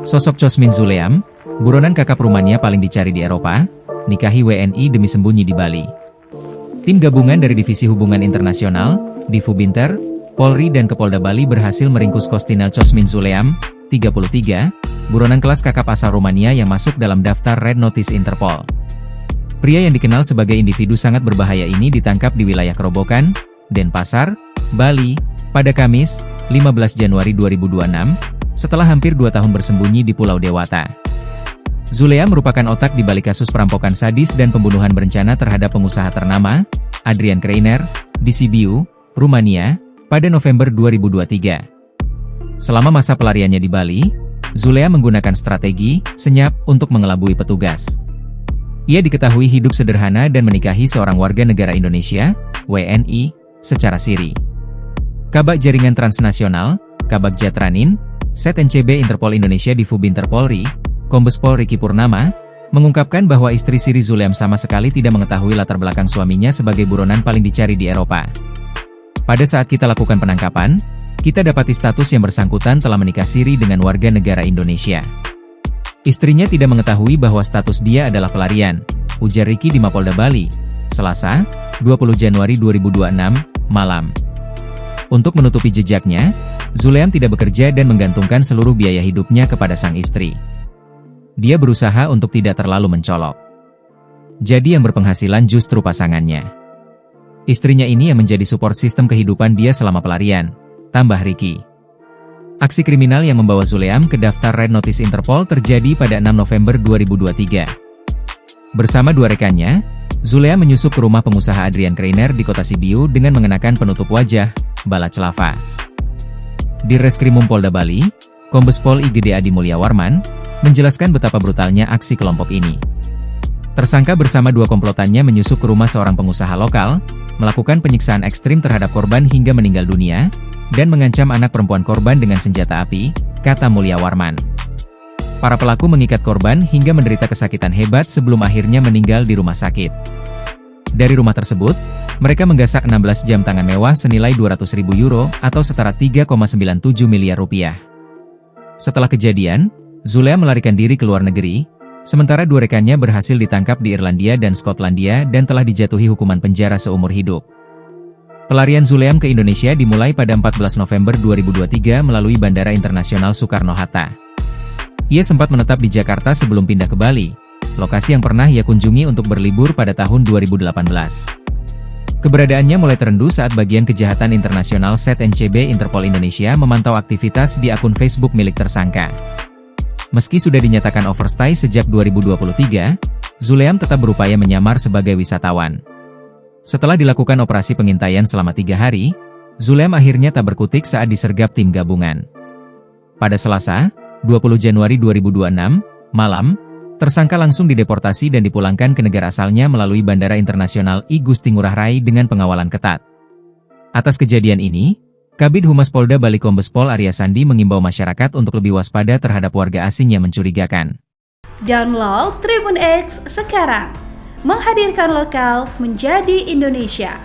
Sosok Cosmin Zuleam, buronan kakap Rumania paling dicari di Eropa, nikahi WNI demi sembunyi di Bali. Tim gabungan dari Divisi Hubungan Internasional, Divubinter, Polri dan Kepolda Bali berhasil meringkus Costinel Cosmin Zuleam, 33, buronan kelas kakap asal Rumania yang masuk dalam daftar Red Notice Interpol. Pria yang dikenal sebagai individu sangat berbahaya ini ditangkap di wilayah Kerobokan, Denpasar, Bali, pada Kamis, 15 Januari 2026, setelah hampir 2 tahun bersembunyi di Pulau Dewata. Zuleam merupakan otak di balik kasus perampokan sadis dan pembunuhan berencana terhadap pengusaha ternama, Adrian Kreiner, di Sibiu, Rumania, pada November 2023. Selama masa pelariannya di Bali, Zuleam menggunakan strategi senyap untuk mengelabui petugas. Ia diketahui hidup sederhana dan menikahi seorang warga negara Indonesia, WNI, secara siri. Kabag Jaringan Transnasional, Kabag Jatranin, Set NCB Interpol Indonesia Divubinter Polri, Kombes Pol Riki Purnama, mengungkapkan bahwa istri siri Zuleam sama sekali tidak mengetahui latar belakang suaminya sebagai buronan paling dicari di Eropa. Pada saat kita lakukan penangkapan, kita dapati status yang bersangkutan telah menikah siri dengan warga negara Indonesia. Istrinya tidak mengetahui bahwa status dia adalah pelarian, ujar Riki di Mapolda Bali, Selasa, 20 Januari 2026, malam. Untuk menutupi jejaknya, Zuleam tidak bekerja dan menggantungkan seluruh biaya hidupnya kepada sang istri. Dia berusaha untuk tidak terlalu mencolok. Jadi yang berpenghasilan justru pasangannya. Istrinya ini yang menjadi support sistem kehidupan dia selama pelarian, tambah Riki. Aksi kriminal yang membawa Zuleam ke daftar Red Notice Interpol terjadi pada 6 November 2023. Bersama 2 rekannya, Zuleam menyusup ke rumah pengusaha Adrian Kreiner di kota Sibiu dengan mengenakan penutup wajah, bala celava. Di Reskrimum Polda Bali, Kombes Pol IGD Adi Mulyawarman, menjelaskan betapa brutalnya aksi kelompok ini. Tersangka bersama 2 komplotannya menyusup ke rumah seorang pengusaha lokal, melakukan penyiksaan ekstrim terhadap korban hingga meninggal dunia, dan mengancam anak perempuan korban dengan senjata api, kata Mulyawarman. Para pelaku mengikat korban hingga menderita kesakitan hebat sebelum akhirnya meninggal di rumah sakit. Dari rumah tersebut, mereka menggasak 16 jam tangan mewah senilai 200.000 euro atau setara 3,97 miliar rupiah. Setelah kejadian, Zuleam melarikan diri ke luar negeri, sementara 2 rekannya berhasil ditangkap di Irlandia dan Skotlandia dan telah dijatuhi hukuman penjara seumur hidup. Pelarian Zuleam ke Indonesia dimulai pada 14 November 2023 melalui Bandara Internasional Soekarno-Hatta. Ia sempat menetap di Jakarta sebelum pindah ke Bali, lokasi yang pernah ia kunjungi untuk berlibur pada tahun 2018. Keberadaannya mulai terendu saat bagian kejahatan internasional Set NCB Interpol Indonesia memantau aktivitas di akun Facebook milik tersangka. Meski sudah dinyatakan overstay sejak 2023, Zuleam tetap berupaya menyamar sebagai wisatawan. Setelah dilakukan operasi pengintaian selama 3 hari, Zuleam akhirnya tak berkutik saat disergap tim gabungan. Pada Selasa, 20 Januari 2026, malam, tersangka langsung dideportasi dan dipulangkan ke negara asalnya melalui Bandara Internasional I Gusti Ngurah Rai dengan pengawalan ketat. Atas kejadian ini, Kabid Humas Polda Bali Kombes Pol Arya Sandi mengimbau masyarakat untuk lebih waspada terhadap warga asing yang mencurigakan. Download Tribun X sekarang, menghadirkan lokal menjadi Indonesia.